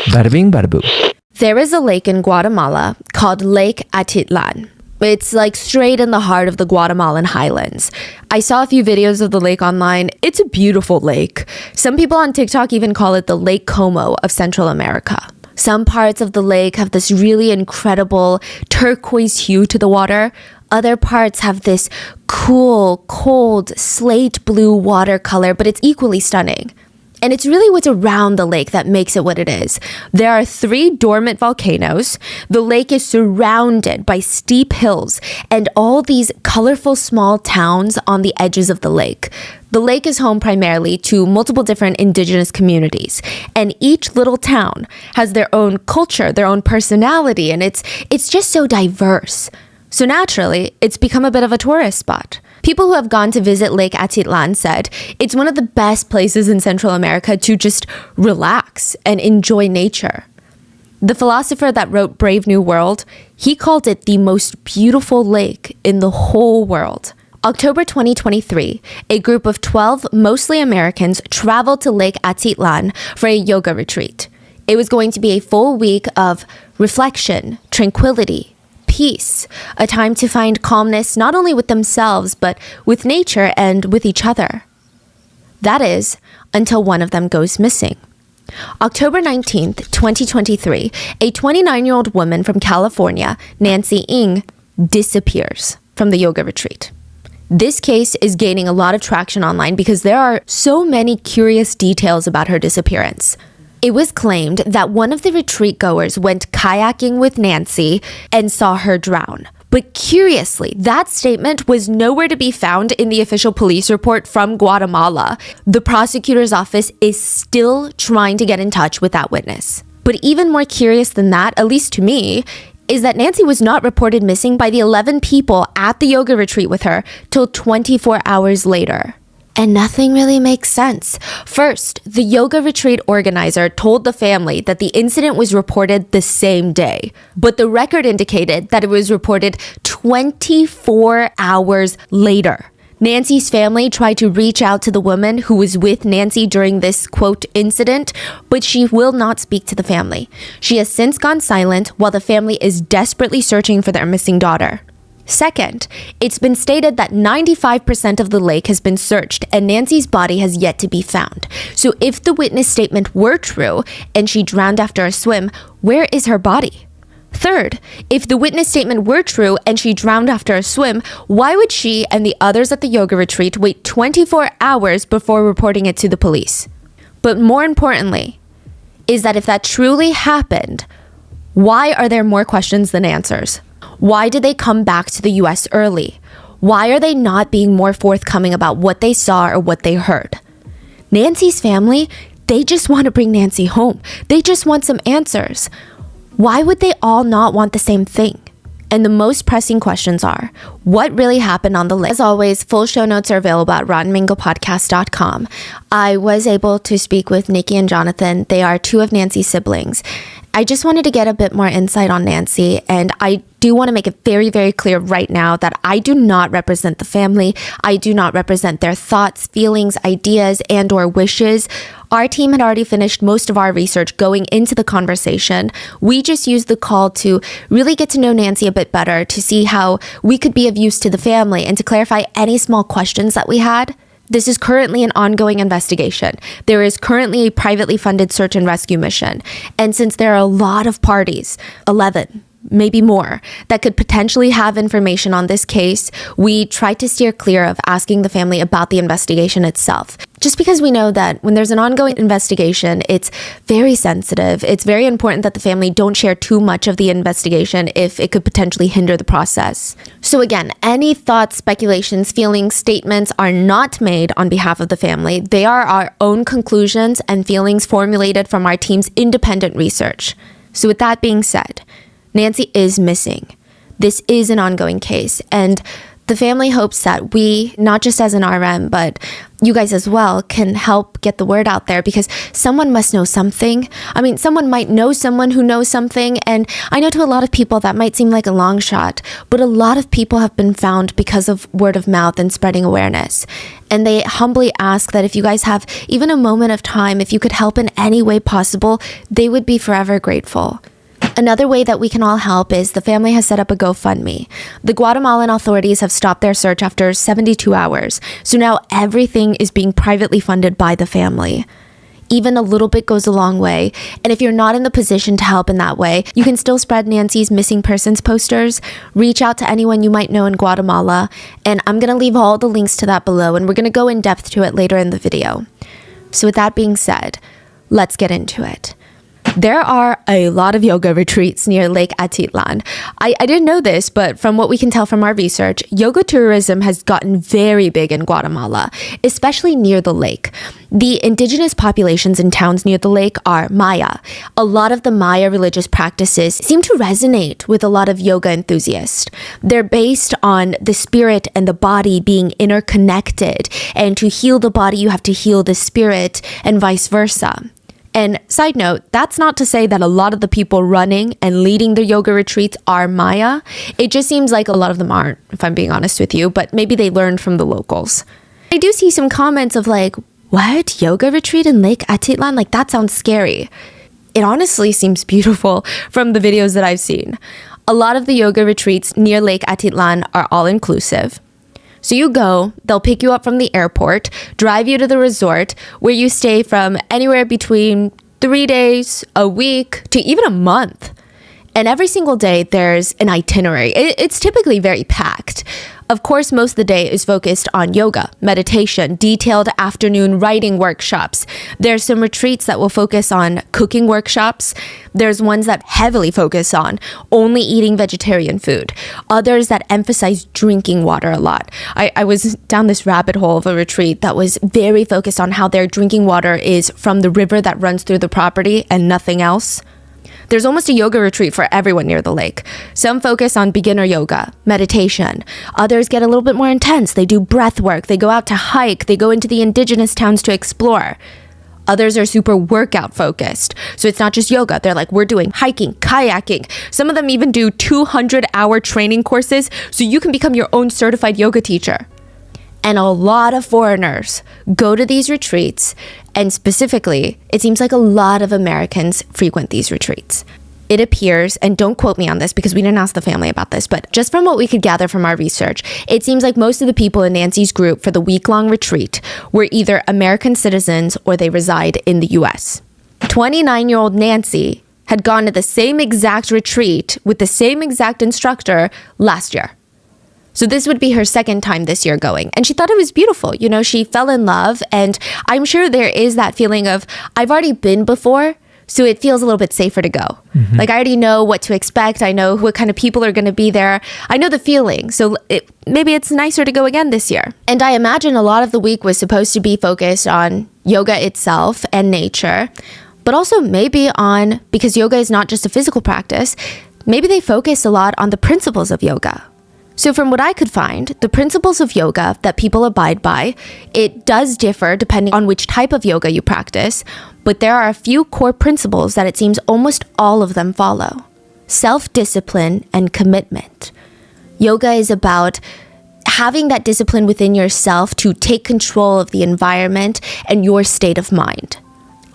Bada bing, bada boom. There is a lake in Guatemala called Lake Atitlan. It's like straight in the heart of the Guatemalan highlands. I saw a few videos of the lake online. It's a beautiful lake. Some people on TikTok even call it the Lake Como of Central America. Some parts of the lake have this really incredible turquoise hue to the water. Other parts have this cool, cold, slate blue watercolor, but it's equally stunning. And it's really what's around the lake that makes it what it is. There are 3 dormant volcanoes. The lake is surrounded by steep hills and all these colorful small towns on the edges of the lake. The lake is home primarily to multiple different indigenous communities, and each little town has their own culture, their own personality, and it's just so diverse. So naturally, it's become a bit of a tourist spot. People who have gone to visit Lake Atitlan said it's one of the best places in Central America to just relax and enjoy nature. The philosopher that wrote Brave New World, he called it the most beautiful lake in the whole world. October 2023, a group of 12 mostly Americans traveled to Lake Atitlan for a yoga retreat. It was going to be a full week of reflection, tranquility, peace, a time to find calmness not only with themselves, but with nature and with each other. That is, until one of them goes missing. October 19th, 2023, a 29-year-old woman from California, Nancy Ng, disappears from the yoga retreat. This case is gaining a lot of traction online because there are so many curious details about her disappearance. It was claimed that one of the retreat goers went kayaking with Nancy and saw her drown. But curiously, that statement was nowhere to be found in the official police report from Guatemala. The prosecutor's office is still trying to get in touch with that witness. But even more curious than that, at least to me, is that Nancy was not reported missing by the 11 people at the yoga retreat with her till 24 hours later. And nothing really makes sense. First, the yoga retreat organizer told the family that the incident was reported the same day, but the record indicated that it was reported 24 hours later. Nancy's family tried to reach out to the woman who was with Nancy during this, quote, incident, but she will not speak to the family. She has since gone silent while the family is desperately searching for their missing daughter. Second, it's been stated that 95% of the lake has been searched and Nancy's body has yet to be found. So if the witness statement were true and she drowned after a swim, where is her body? Third, if the witness statement were true and she drowned after a swim, why would she and the others at the yoga retreat wait 24 hours before reporting it to the police? But more importantly, is that if that truly happened, why are there more questions than answers? Why did they come back to the US early? Why are they not being more forthcoming about what they saw or what they heard? Nancy's family, they just want to bring Nancy home. They just want some answers. Why would they all not want the same thing? And the most pressing questions are, what really happened on the lake? As always, full show notes are available at rottenmangopodcast.com. I was able to speak with Nikki and Jonathan. They are 2 of Nancy's siblings. I just wanted to get a bit more insight on Nancy, and I do want to make it very, very clear right now that I do not represent the family. I do not represent their thoughts, feelings, ideas, and or wishes. Our team had already finished most of our research going into the conversation. We just used the call to really get to know Nancy a bit better, to see how we could be of use to the family and to clarify any small questions that we had. This is currently an ongoing investigation. There is currently a privately funded search and rescue mission. And since there are a lot of parties, 11, maybe more, that could potentially have information on this case, we tried to steer clear of asking the family about the investigation itself. Just because we know that when there's an ongoing investigation, it's very sensitive. It's very important that the family don't share too much of the investigation if it could potentially hinder the process. So again, any thoughts, speculations, feelings, statements are not made on behalf of the family. They are our own conclusions and feelings formulated from our team's independent research. So with that being said, Nancy is missing. This is an ongoing case, and The family hopes that we, not just as an RM, but you guys as well, can help get the word out there, because someone must know something. I mean, someone might know someone who knows something, and I know to a lot of people that might seem like a long shot, but a lot of people have been found because of word of mouth and spreading awareness. And they humbly ask that if you guys have even a moment of time, if you could help in any way possible, they would be forever grateful. Another way that we can all help is the family has set up a GoFundMe. The Guatemalan authorities have stopped their search after 72 hours, so now everything is being privately funded by the family. Even a little bit goes a long way, and if you're not in the position to help in that way, you can still spread Nancy's missing persons posters, reach out to anyone you might know in Guatemala, and I'm going to leave all the links to that below, and we're going to go in depth to it later in the video. So with that being said, let's get into it. There are a lot of yoga retreats near Lake Atitlan. I didn't know this, but from what we can tell from our research, yoga tourism has gotten very big in Guatemala, especially near the lake. The indigenous populations in towns near the lake are Maya. A lot of the Maya religious practices seem to resonate with a lot of yoga enthusiasts. They're based on the spirit and the body being interconnected, and to heal the body, you have to heal the spirit, and vice versa. And side note, that's not to say that a lot of the people running and leading the yoga retreats are Maya. It just seems like a lot of them aren't, if I'm being honest with you, but maybe they learned from the locals. I do see some comments of like, what? Yoga retreat in Lake Atitlan? Like, that sounds scary. It honestly seems beautiful from the videos that I've seen. A lot of the yoga retreats near Lake Atitlan are all-inclusive. So you go, they'll pick you up from the airport, drive you to the resort, where you stay from anywhere between 3 days, a week, to even a month. And every single day, there's an itinerary. It's typically very packed. Of course, most of the day is focused on yoga, meditation, detailed afternoon writing workshops. There's some retreats that will focus on cooking workshops. There's ones that heavily focus on only eating vegetarian food. Others that emphasize drinking water a lot. I was down this rabbit hole of a retreat that was very focused on how their drinking water is from the river that runs through the property and nothing else. There's almost a yoga retreat for everyone near the lake. Some focus on beginner yoga, meditation. Others get a little bit more intense. They do breath work. They go out to hike. They go into the indigenous towns to explore. Others are super workout focused. So it's not just yoga. They're like, we're doing hiking, kayaking. Some of them even do 200-hour training courses so you can become your own certified yoga teacher. And a lot of foreigners go to these retreats, and specifically, it seems like a lot of Americans frequent these retreats. It appears, and don't quote me on this because we didn't ask the family about this, but just from what we could gather from our research, it seems like most of the people in Nancy's group for the week-long retreat were either American citizens or they reside in the US. 29-year-old Nancy had gone to the same exact retreat with the same exact instructor last year. So this would be her second time this year going. And she thought it was beautiful. You know, she fell in love. And I'm sure there is that feeling of, I've already been before, so it feels a little bit safer to go. Mm-hmm. Like, I already know what to expect. I know what kind of people are going to be there. I know the feeling. So maybe it's nicer to go again this year. And I imagine a lot of the week was supposed to be focused on yoga itself and nature, but also maybe on, because yoga is not just a physical practice, maybe they focused a lot on the principles of yoga. So from what I could find, the principles of yoga that people abide by, it does differ depending on which type of yoga you practice, but there are a few core principles that it seems almost all of them follow. Self-discipline and commitment. Yoga is about having that discipline within yourself to take control of the environment and your state of mind.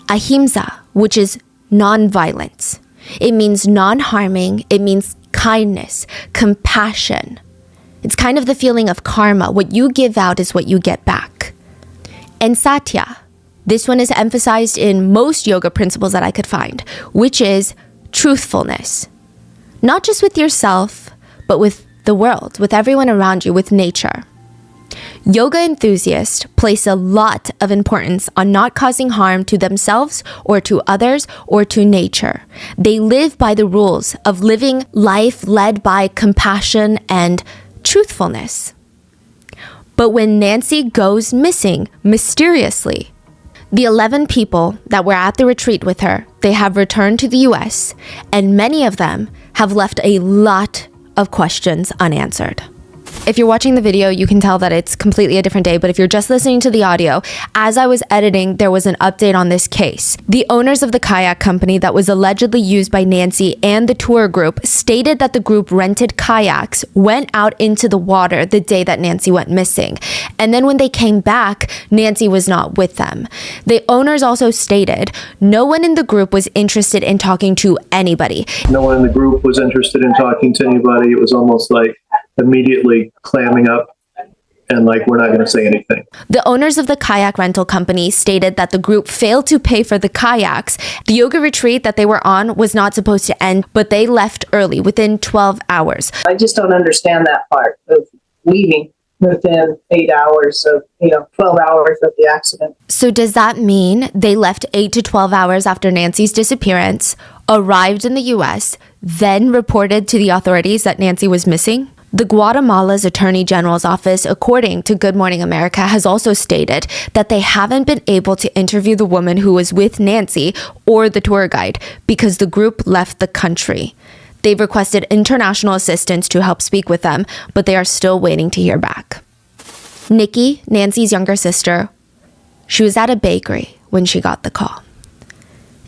Ahimsa, which is non-violence. It means non-harming. It means kindness, compassion. It's kind of the feeling of karma. What you give out is what you get back. And satya. This one is emphasized in most yoga principles that I could find, which is truthfulness. Not just with yourself, but with the world, with everyone around you, with nature. Yoga enthusiasts place a lot of importance on not causing harm to themselves or to others or to nature. They live by the rules of living life led by compassion and truthfulness. But when Nancy goes missing mysteriously, the 11 people that were at the retreat with her, they have returned to the US, and many of them have left a lot of questions unanswered. If you're watching the video, you can tell that it's completely a different day, but if you're just listening to the audio, as I was editing, there was an update on this case. The owners of the kayak company that was allegedly used by Nancy and the tour group stated that the group rented kayaks, went out into the water the day that Nancy went missing, and then when they came back, Nancy was not with them. The owners also stated no one in the group was interested in talking to anybody. No one in the group was interested in talking to anybody. It was almost like immediately clamming up and like, we're not going to say anything. The owners of the kayak rental company stated that the group failed to pay for the kayaks. The yoga retreat that they were on was not supposed to end, but they left early, within 12 hours. I just don't understand that part of leaving within 8 hours of, 12 hours of the accident. So does that mean they left 8 to 12 hours after Nancy's disappearance, arrived in the US, then reported to the authorities that Nancy was missing? The Guatemala's Attorney General's office, according to Good Morning America, has also stated that they haven't been able to interview the woman who was with Nancy or the tour guide because the group left the country. They've requested international assistance to help speak with them, but they are still waiting to hear back. Nikki, Nancy's younger sister, she was at a bakery when she got the call.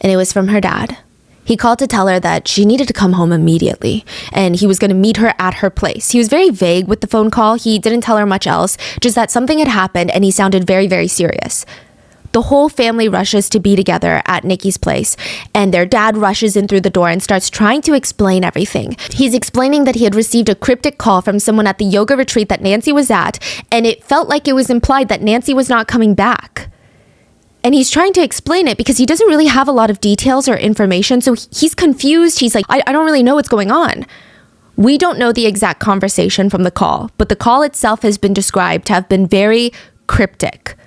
And it was from her dad. He called to tell her that she needed to come home immediately, and he was going to meet her at her place. He was very vague with the phone call. He didn't tell her much else, just that something had happened, and he sounded very, very serious. The whole family rushes to be together at Nikki's place, and their dad rushes in through the door and starts trying to explain everything. He's explaining that he had received a cryptic call from someone at the yoga retreat that Nancy was at, and it felt like it was implied that Nancy was not coming back. And he's trying to explain it because he doesn't really have a lot of details or information, so he's confused. He's like, I don't really know what's going on. We don't know the exact conversation from the call, but the call itself has been described to have been very cryptic.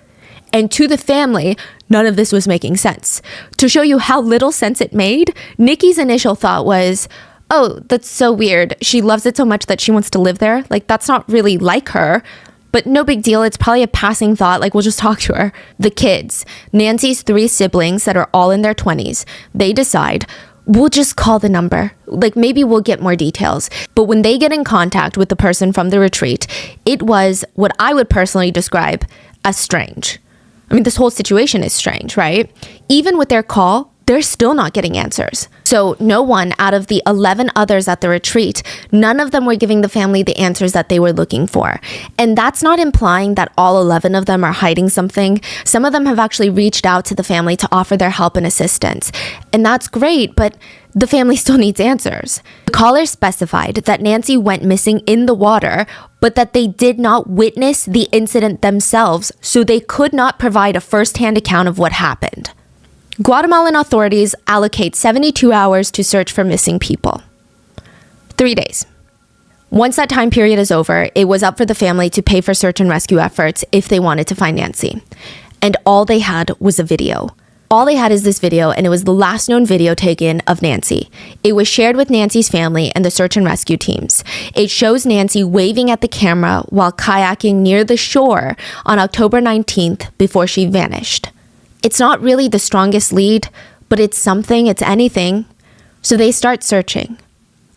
And to the family, none of this was making sense. To show you how little sense it made, Nikki's initial thought was, oh, that's so weird. She loves it so much that she wants to live there. Like, that's not really like her. But no big deal. It's probably a passing thought. Like, we'll just talk to her. The kids, Nancy's 3 siblings that are all in their 20s, they decide, we'll just call the number. Like, maybe we'll get more details. But when they get in contact with the person from the retreat, it was what I would personally describe as strange. I mean, this whole situation is strange, right? Even with their call, they're still not getting answers. So no one out of the 11 others at the retreat, none of them were giving the family the answers that they were looking for. And that's not implying that all 11 of them are hiding something. Some of them have actually reached out to the family to offer their help and assistance. And that's great, but the family still needs answers. The caller specified that Nancy went missing in the water, but that they did not witness the incident themselves, so they could not provide a first-hand account of what happened. Guatemalan authorities allocate 72 hours to search for missing people. 3 days. Once that time period is over, it was up for the family to pay for search and rescue efforts if they wanted to find Nancy. And all they had was a video. All they had is this video, and it was the last known video taken of Nancy. It was shared with Nancy's family and the search and rescue teams. It shows Nancy waving at the camera while kayaking near the shore on October 19th before she vanished. It's not really the strongest lead, but it's something, it's anything. So they start searching.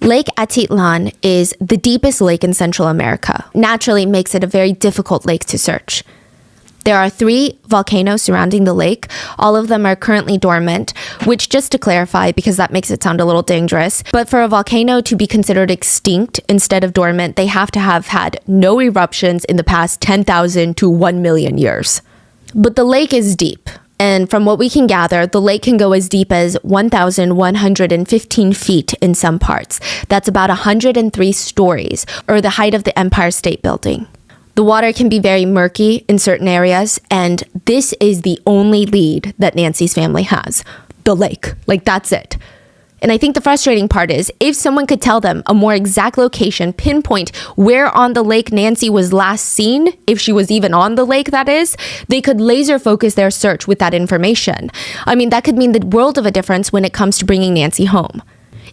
Lake Atitlan is the deepest lake in Central America. Naturally makes it a very difficult lake to search. There are 3 volcanoes surrounding the lake. All of them are currently dormant, which, just to clarify, because that makes it sound a little dangerous, but for a volcano to be considered extinct instead of dormant, they have to have had no eruptions in the past 10,000 to 1 million years. But the lake is deep. And from what we can gather, the lake can go as deep as 1,115 feet in some parts. That's about 103 stories, or the height of the Empire State Building. The water can be very murky in certain areas, and this is the only lead that Nancy's family has. The lake. Like, that's it. And I think the frustrating part is, if someone could tell them a more exact location, pinpoint where on the lake Nancy was last seen, if she was even on the lake, that is, they could laser focus their search with that information. I mean, that could mean the world of a difference when it comes to bringing Nancy home.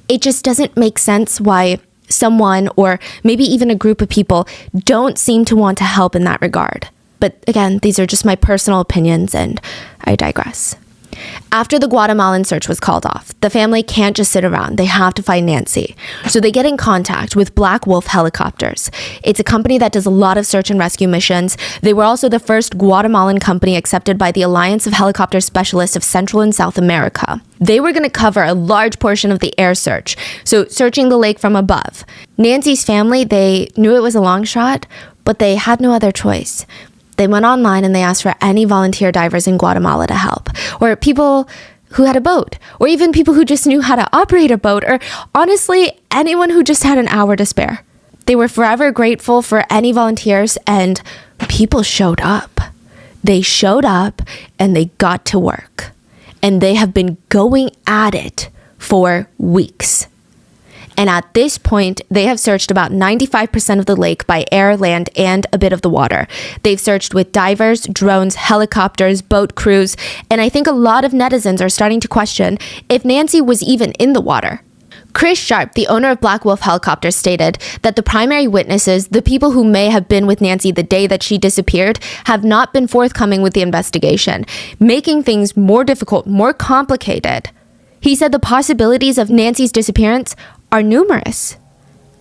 It just doesn't make sense why someone, or maybe even a group of people, don't seem to want to help in that regard. But again, these are just my personal opinions, and I digress. After the Guatemalan search was called off, the family can't just sit around. They have to find Nancy. So they get in contact with Black Wolf Helicopters. It's a company that does a lot of search and rescue missions. They were also the first Guatemalan company accepted by the Alliance of Helicopter Specialists of Central and South America. They were going to cover a large portion of the air search, so searching the lake from above. Nancy's family, they knew it was a long shot, but they had no other choice. They went online and they asked for any volunteer divers in Guatemala to help, or people who had a boat, or even people who just knew how to operate a boat, or honestly, anyone who just had an hour to spare. They were forever grateful for any volunteers, and people showed up. They showed up and they got to work. And they have been going at it for weeks. And at this point, they have searched about 95% of the lake by air, land, and a bit of the water. They've searched with divers, drones, helicopters, boat crews, and I think a lot of netizens are starting to question if Nancy was even in the water. Chris Sharp, the owner of Black Wolf Helicopters, stated that the primary witnesses, the people who may have been with Nancy the day that she disappeared, have not been forthcoming with the investigation, making things more difficult, more complicated. He said the possibilities of Nancy's disappearance are numerous.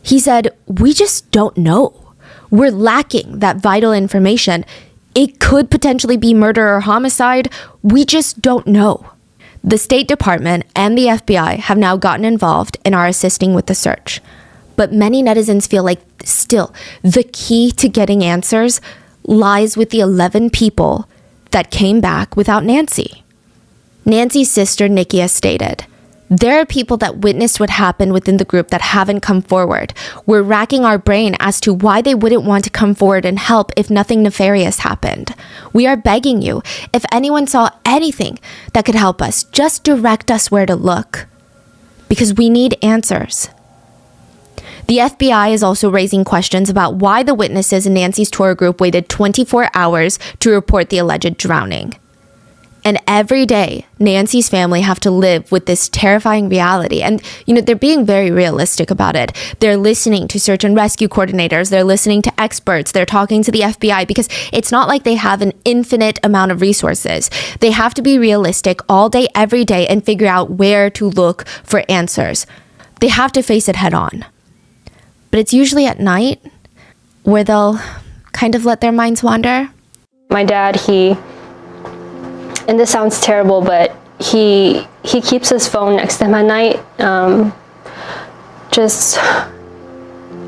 He said, "We just don't know. We're lacking that vital information. It could potentially be murder or homicide. We just don't know." The State Department and the FBI have now gotten involved and are assisting with the search. But many netizens feel like still the key to getting answers lies with the 11 people that came back without Nancy. Nancy's sister, Nikki, has stated, "There are people that witnessed what happened within the group that haven't come forward. We're racking our brain as to why they wouldn't want to come forward and help if nothing nefarious happened. We are begging you, if anyone saw anything that could help us, just direct us where to look. Because we need answers." The FBI is also raising questions about why the witnesses in Nancy's tour group waited 24 hours to report the alleged drowning. And every day, Nancy's family have to live with this terrifying reality. And, they're being very realistic about it. They're listening to search and rescue coordinators. They're listening to experts. They're talking to the FBI because it's not like they have an infinite amount of resources. They have to be realistic all day, every day, and figure out where to look for answers. They have to face it head on. But it's usually at night where they'll kind of let their minds wander. My dad, and this sounds terrible, but he keeps his phone next to him at night, just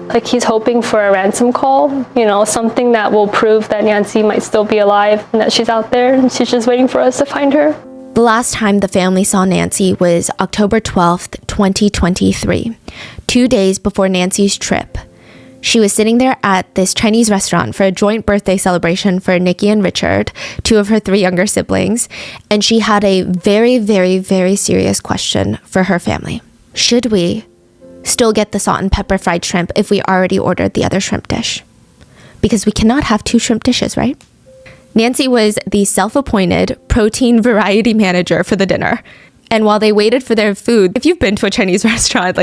like he's hoping for a ransom call, something that will prove that Nancy might still be alive and that she's out there and she's just waiting for us to find her. The last time the family saw Nancy was October 12th, 2023, 2 days before Nancy's trip. She was sitting there at this Chinese restaurant for a joint birthday celebration for Nikki and Richard, 2 of her 3 younger siblings, and she had a very, very, very serious question for her family. Should we still get the salt and pepper fried shrimp if we already ordered the other shrimp dish? Because we cannot have 2 shrimp dishes, right? Nancy was the self-appointed protein variety manager for the dinner. And while they waited for their food, if you've been to a Chinese restaurant,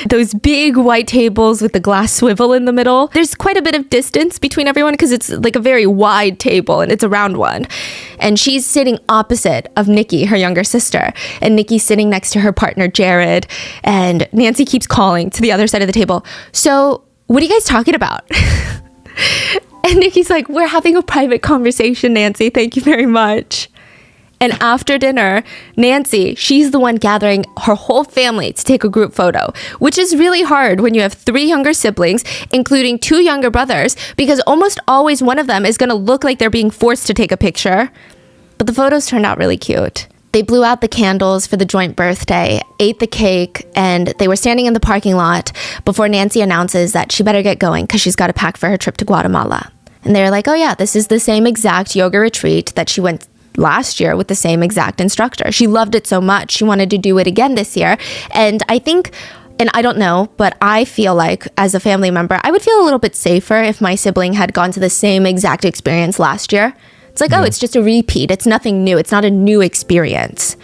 those big white tables with the glass swivel in the middle, there's quite a bit of distance between everyone because it's like a very wide table and it's a round one. And she's sitting opposite of Nikki, her younger sister. And Nikki's sitting next to her partner, Jared. And Nancy keeps calling to the other side of the table. "So what are you guys talking about?" And Nikki's like, "We're having a private conversation, Nancy. Thank you very much." And after dinner, Nancy, she's the one gathering her whole family to take a group photo, which is really hard when you have 3 younger siblings, including 2 younger brothers, because almost always one of them is going to look like they're being forced to take a picture. But the photos turned out really cute. They blew out the candles for the joint birthday, ate the cake, and they were standing in the parking lot before Nancy announces that she better get going because she's got to pack for her trip to Guatemala. And they're like, "Oh yeah, this is the same exact yoga retreat that she went last year with the same exact instructor. She loved it so much. She wanted to do it again this year." And I think, and I don't know, but I feel like as a family member, I would feel a little bit safer if my sibling had gone to the same exact experience last year. It's like, oh, it's just a repeat. It's nothing new. It's not a new experience.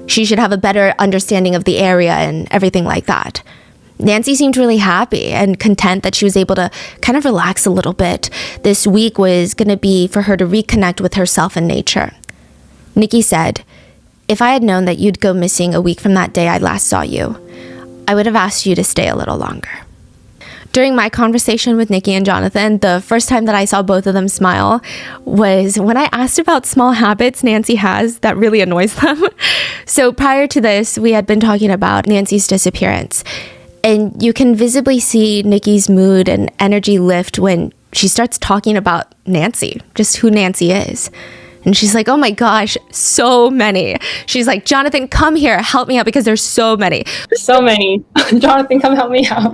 She should have a better understanding of the area and everything like that. Nancy seemed really happy and content that she was able to kind of relax a little bit. This week was going to be for her to reconnect with herself and nature. Nikki said, If I had known that you'd go missing a week from that day I last saw you, I would have asked you to stay a little longer. During my conversation with Nikki and Jonathan, the first time that I saw both of them smile was when I asked about small habits Nancy has that really annoys them. So prior to this, we had been talking about Nancy's disappearance. And you can visibly see Nikki's mood and energy lift when she starts talking about Nancy, just who Nancy is. And she's like, oh my gosh, so many. She's like, Jonathan, come here, help me out because there's so many. So many. Jonathan, come help me out.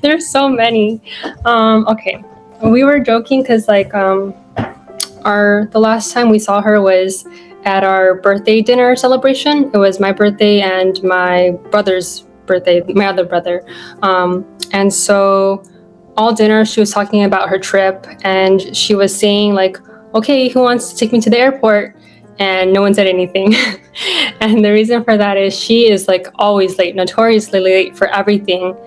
There's so many. Okay. We were joking because like the last time we saw her was at our birthday dinner celebration. It was my birthday and my brother's birthday, my other brother. And so all dinner she was talking about her trip and she was saying like, okay, who wants to take me to the airport? And no one said anything. And the reason for that is she is like always late, notoriously late for everything.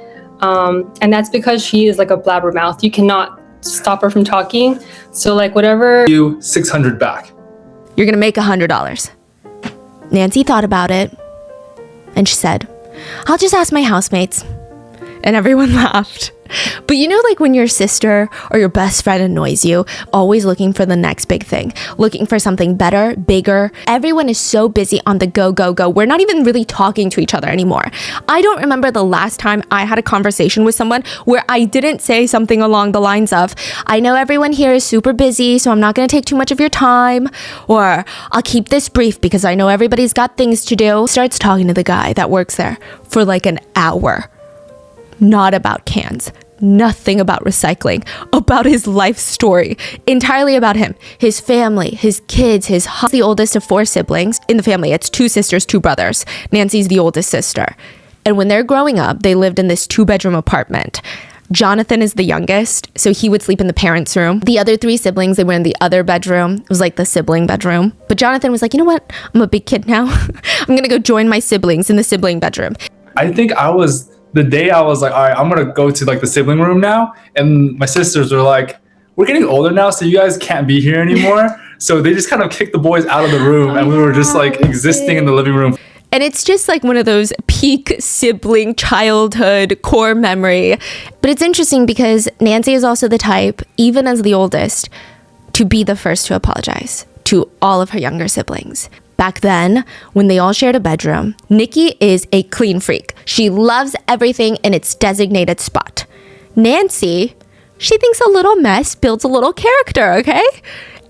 And that's because she is like a blabbermouth. You cannot stop her from talking. So like whatever. You 600 back. You're gonna make $100. Nancy thought about it and she said, I'll just ask my housemates. And everyone laughed. But you know, like when your sister or your best friend annoys you, always looking for the next big thing, looking for something better, bigger. Everyone is so busy on the go, go, go. We're not even really talking to each other anymore. I don't remember the last time I had a conversation with someone where I didn't say something along the lines of, I know everyone here is super busy, so I'm not going to take too much of your time. Or I'll keep this brief because I know everybody's got things to do. Starts talking to the guy that works there for like an hour. Not about cans, nothing about recycling, about his life story, entirely about him, his family, his kids, the oldest of 4 siblings. In the family, it's 2 sisters, 2 brothers. Nancy's the oldest sister. And when they're growing up, they lived in this 2-bedroom apartment. Jonathan is the youngest, so he would sleep in the parents' room. The other 3 siblings, they were in the other bedroom. It was like the sibling bedroom. But Jonathan was like, you know what? I'm a big kid now. I'm gonna go join my siblings in the sibling bedroom. I think the day I was like, all right, I'm going to go to like the sibling room now. And my sisters were like, we're getting older now, so you guys can't be here anymore. So they just kind of kicked the boys out of the room and we were just like existing in the living room. And it's just like one of those peak sibling childhood core memory. But it's interesting because Nancy is also the type, even as the oldest, to be the first to apologize to all of her younger siblings. Back then, when they all shared a bedroom, Nikki is a clean freak. She loves everything in its designated spot. Nancy, she thinks a little mess builds a little character, okay?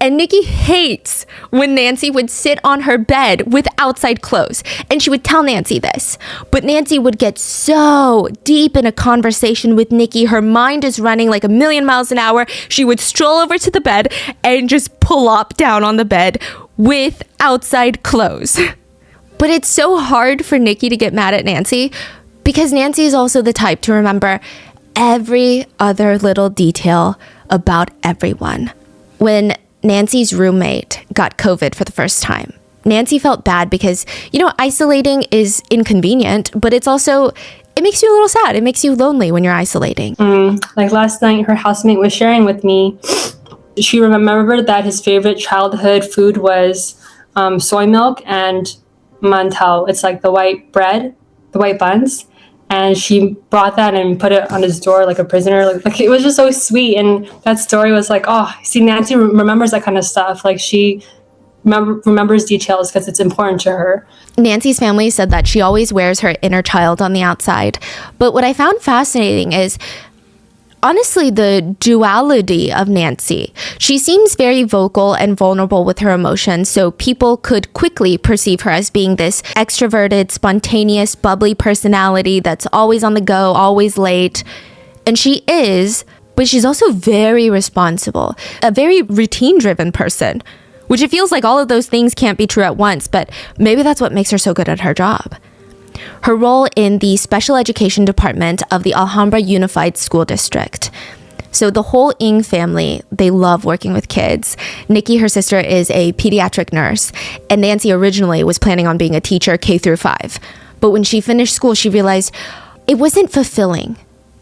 And Nikki hates when Nancy would sit on her bed with outside clothes. And she would tell Nancy this. But Nancy would get so deep in a conversation with Nikki, her mind is running like a million miles an hour. She would stroll over to the bed and just plop down on the bed with outside clothes. But it's so hard for Nikki to get mad at Nancy because Nancy is also the type to remember every other little detail about everyone. When Nancy's roommate got COVID for the first time, Nancy felt bad because, you know, isolating is inconvenient, but it makes you a little sad. It makes you lonely when you're isolating. Like last night, her housemate was sharing with me. She remembered that his favorite childhood food was soy milk and mantou. It's like the white bread, the white buns. And she brought that and put it on his door like a prisoner. Like it was just so sweet. And that story was like, oh, see, Nancy remembers that kind of stuff. Like she remembers details because it's important to her. Nancy's family said that she always wears her inner child on the outside. But what I found fascinating is, honestly, the duality of Nancy. She seems very vocal and vulnerable with her emotions, so people could quickly perceive her as being this extroverted, spontaneous, bubbly personality that's always on the go, always late. And she is, but she's also very responsible, a very routine-driven person, which it feels like all of those things can't be true at once, but maybe that's what makes her so good at her job. Her role in the special education department of the Alhambra Unified School District. So the whole Ng family, they love working with kids. Nikki, her sister, is a pediatric nurse, and Nancy originally was planning on being a teacher K through 5. But when she finished school, she realized it wasn't fulfilling.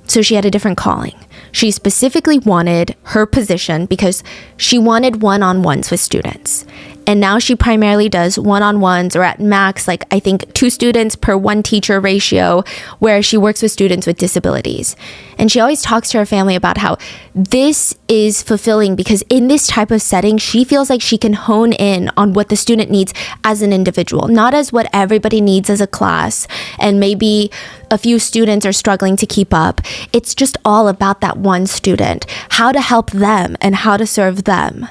So she had a different calling. She specifically wanted her position because she wanted one-on-ones with students. And now she primarily does one-on-ones, or at max, like I think 2 students per 1 teacher ratio, where she works with students with disabilities. And she always talks to her family about how this is fulfilling because in this type of setting, she feels like she can hone in on what the student needs as an individual, not as what everybody needs as a class. And maybe a few students are struggling to keep up. It's just all about that one student, how to help them and how to serve them.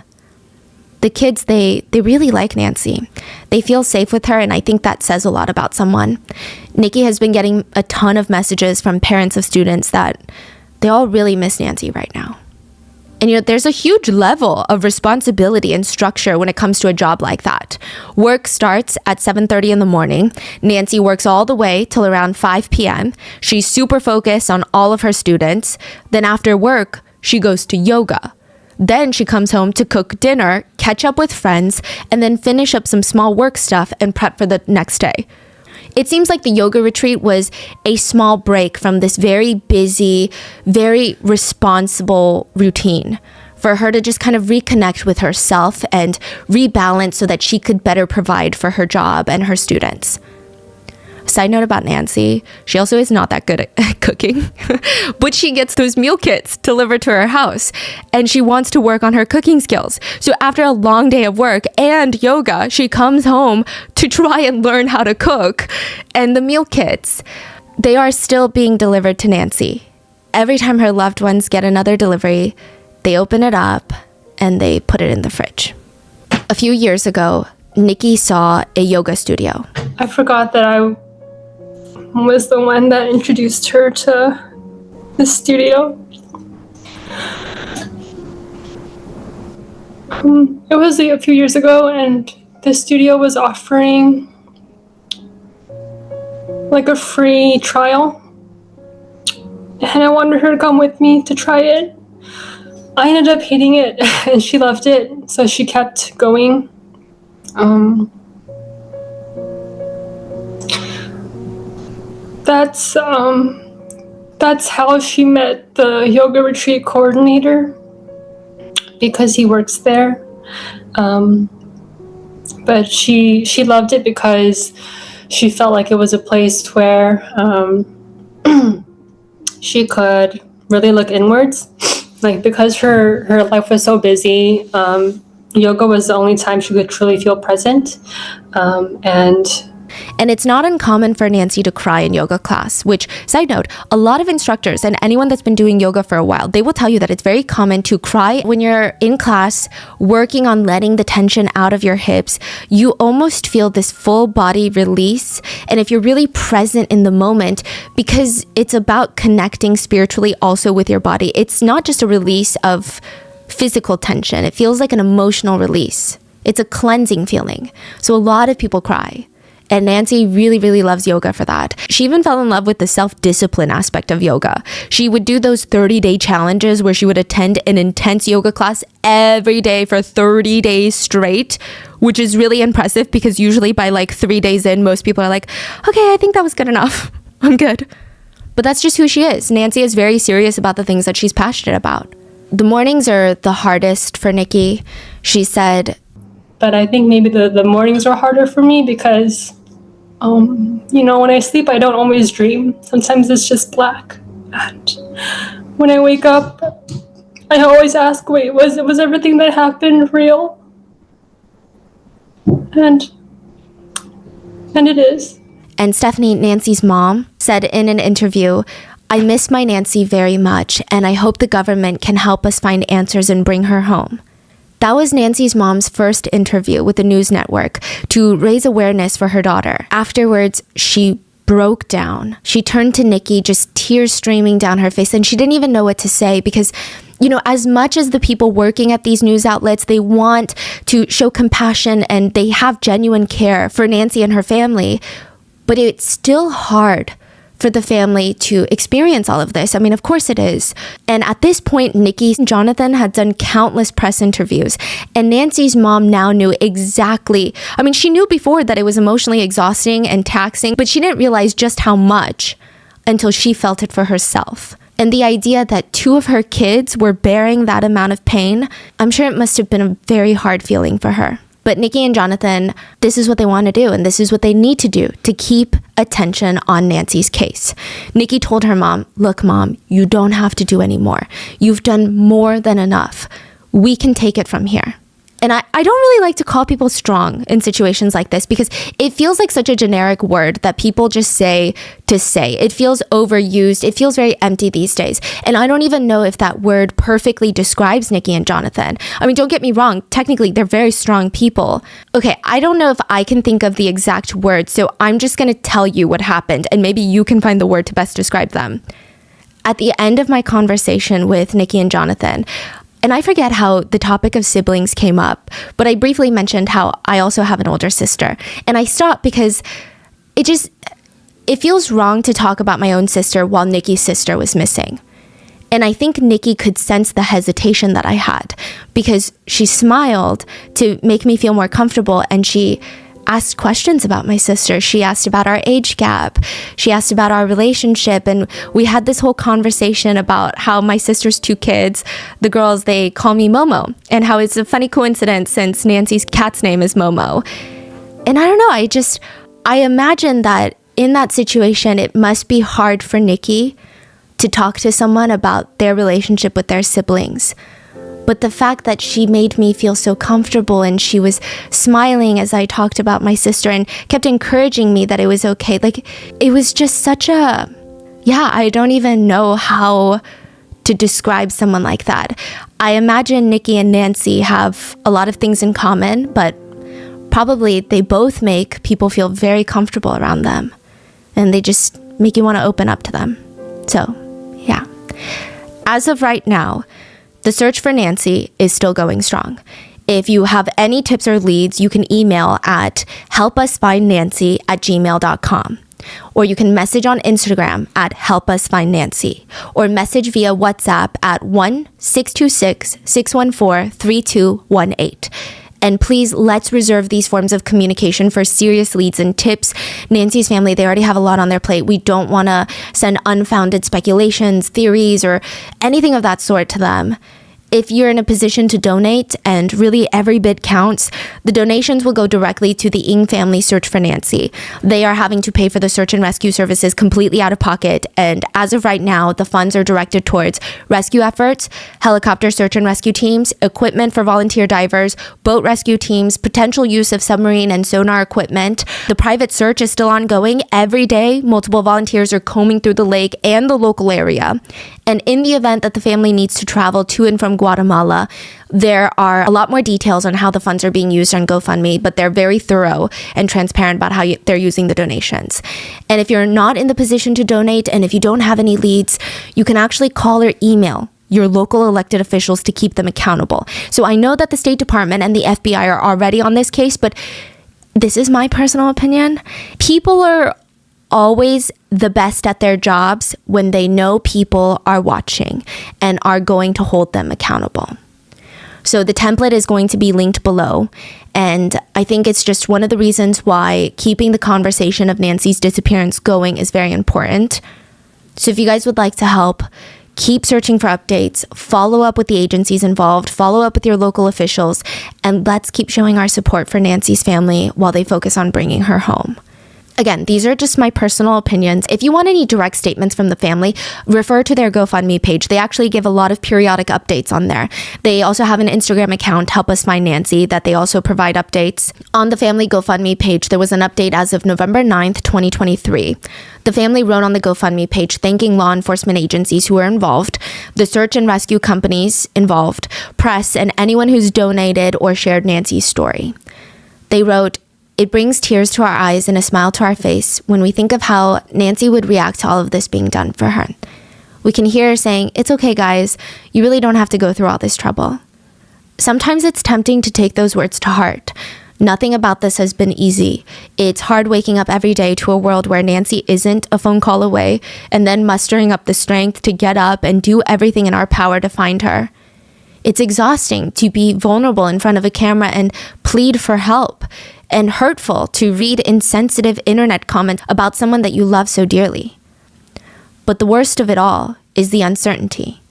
The kids, they really like Nancy. They feel safe with her, and I think that says a lot about someone. Nikki has been getting a ton of messages from parents of students that they all really miss Nancy right now. And there's a huge level of responsibility and structure when it comes to a job like that. Work starts at 7:30 in the morning. Nancy works all the way till around 5 p.m. She's super focused on all of her students. Then after work, she goes to yoga. Then she comes home to cook dinner, catch up with friends, and then finish up some small work stuff and prep for the next day. It seems like the yoga retreat was a small break from this very busy, very responsible routine for her to just kind of reconnect with herself and rebalance so that she could better provide for her job and her students. Side note about Nancy, she also is not that good at cooking, but she gets those meal kits delivered to her house and she wants to work on her cooking skills. So after a long day of work and yoga, she comes home to try and learn how to cook. And the meal kits, they are still being delivered to Nancy. Every time her loved ones get another delivery, they open it up and they put it in the fridge. A few years ago, Nikki saw a yoga studio. I forgot that I was the one that introduced her to the studio. It was a few years ago, and the studio was offering like a free trial, and I wanted her to come with me to try it. I ended up hating it, and she loved it, so she kept going. That's how she met the yoga retreat coordinator, because he works there. But she loved it because she felt like it was a place where she could really look inwards. Like, because her life was so busy, yoga was the only time she could truly feel present. And it's not uncommon for Nancy to cry in yoga class, which, side note, a lot of instructors and anyone that's been doing yoga for a while, they will tell you that it's very common to cry when you're in class, working on letting the tension out of your hips. You almost feel this full body release. And if you're really present in the moment, because it's about connecting spiritually also with your body, it's not just a release of physical tension. It feels like an emotional release. It's a cleansing feeling. So a lot of people cry. And Nancy really, really loves yoga for that. She even fell in love with the self-discipline aspect of yoga. She would do those 30-day challenges where she would attend an intense yoga class every day for 30 days straight, which is really impressive because usually by like 3 days in, most people are like, okay, I think that was good enough. I'm good. But that's just who she is. Nancy is very serious about the things that she's passionate about. The mornings are the hardest for Nikki. She said, but I think maybe the mornings are harder for me because, when I sleep, I don't always dream. Sometimes it's just black. And when I wake up, I always ask, wait, was everything that happened real? And it is. And Stephanie, Nancy's mom, said in an interview, I miss my Nancy very much, and I hope the government can help us find answers and bring her home. That was Nancy's mom's first interview with the news network to raise awareness for her daughter. Afterwards, she broke down. She turned to Nikki, just tears streaming down her face, and she didn't even know what to say because, as much as the people working at these news outlets, they want to show compassion and they have genuine care for Nancy and her family, but it's still hard for the family to experience all of this. I mean, of course it is. And at this point, Nikki and Jonathan had done countless press interviews, and Nancy's mom now knew exactly. I mean, she knew before that it was emotionally exhausting and taxing, but she didn't realize just how much until she felt it for herself. And the idea that 2 of her kids were bearing that amount of pain, I'm sure it must have been a very hard feeling for her. But Nikki and Jonathan, this is what they want to do, and this is what they need to do to keep attention on Nancy's case. Nikki told her mom, look, Mom, you don't have to do any more. You've done more than enough. We can take it from here. And I don't really like to call people strong in situations like this because it feels like such a generic word that people just say to say. It feels overused. It feels very empty these days. And I don't even know if that word perfectly describes Nikki and Jonathan. I mean, don't get me wrong. Technically, they're very strong people. Okay, I don't know if I can think of the exact word, so I'm just going to tell you what happened, and maybe you can find the word to best describe them. At the end of my conversation with Nikki and Jonathan, and I forget how the topic of siblings came up, but I briefly mentioned how I also have an older sister. And I stopped because it feels wrong to talk about my own sister while Nikki's sister was missing. And I think Nikki could sense the hesitation that I had because she smiled to make me feel more comfortable, and she asked questions about my sister. She asked about our age gap. She asked about our relationship. And we had this whole conversation about how my sister's 2 kids, the girls, they call me Momo, and how it's a funny coincidence since Nancy's cat's name is Momo. And I don't know, I imagine that in that situation, it must be hard for Nikki to talk to someone about their relationship with their siblings. But the fact that she made me feel so comfortable, and she was smiling as I talked about my sister and kept encouraging me that it was okay. Like, it was just such I don't even know how to describe someone like that. I imagine Nikki and Nancy have a lot of things in common, but probably they both make people feel very comfortable around them, and they just make you want to open up to them. So, yeah. As of right now, the search for Nancy is still going strong. If you have any tips or leads, you can email at helpusfindnancy@gmail.com. Or you can message on Instagram at helpusfindnancy, or message via WhatsApp at 1-626-614-3218. And please, let's reserve these forms of communication for serious leads and tips. Nancy's family, they already have a lot on their plate. We don't want to send unfounded speculations, theories, or anything of that sort to them. If you're in a position to donate, and really every bit counts, the donations will go directly to the Ng family search for Nancy. They are having to pay for the search and rescue services completely out of pocket, and as of right now, the funds are directed towards rescue efforts, helicopter search and rescue teams, equipment for volunteer divers, boat rescue teams, potential use of submarine and sonar equipment. The private search is still ongoing. Every day, multiple volunteers are combing through the lake and the local area. And in the event that the family needs to travel to and from Guatemala, there are a lot more details on how the funds are being used on GoFundMe, but they're very thorough and transparent about how they're using the donations. And if you're not in the position to donate, and if you don't have any leads, you can actually call or email your local elected officials to keep them accountable. So I know that the State Department and the FBI are already on this case, but this is my personal opinion. People are always the best at their jobs when they know people are watching and are going to hold them accountable. So the template is going to be linked below, and I think it's just one of the reasons why keeping the conversation of Nancy's disappearance going is very important. So if you guys would like to help, keep searching for updates, follow up with the agencies involved, follow up with your local officials, and let's keep showing our support for Nancy's family while they focus on bringing her home. Again, these are just my personal opinions. If you want any direct statements from the family, refer to their GoFundMe page. They actually give a lot of periodic updates on there. They also have an Instagram account, Help Us Find Nancy, that they also provide updates. On the family GoFundMe page, there was an update as of November 9th, 2023. The family wrote on the GoFundMe page thanking law enforcement agencies who were involved, the search and rescue companies involved, press, and anyone who's donated or shared Nancy's story. They wrote, "It brings tears to our eyes and a smile to our face when we think of how Nancy would react to all of this being done for her. We can hear her saying, 'It's okay, guys. You really don't have to go through all this trouble.' Sometimes it's tempting to take those words to heart. Nothing about this has been easy. It's hard waking up every day to a world where Nancy isn't a phone call away, and then mustering up the strength to get up and do everything in our power to find her. It's exhausting to be vulnerable in front of a camera and plead for help, and hurtful to read insensitive internet comments about someone that you love so dearly. But the worst of it all is the uncertainty.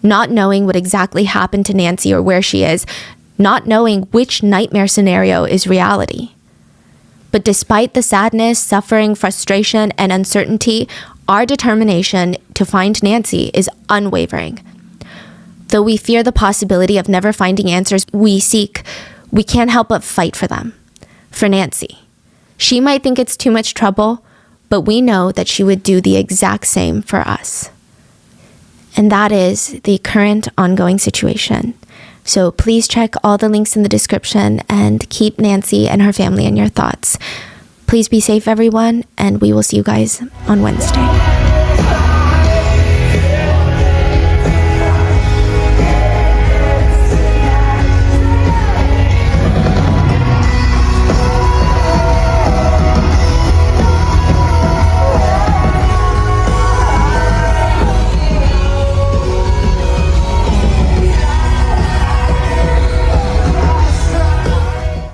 Not knowing what exactly happened to Nancy or where she is, not knowing which nightmare scenario is reality. But despite the sadness, suffering, frustration, and uncertainty, our determination to find Nancy is unwavering. Though we fear the possibility of never finding answers we seek, we can't help but fight for them. For Nancy. She might think it's too much trouble, but we know that she would do the exact same for us. And that is the current ongoing situation. So please check all the links in the description and keep Nancy and her family in your thoughts. Please be safe, everyone, and we will see you guys on Wednesday.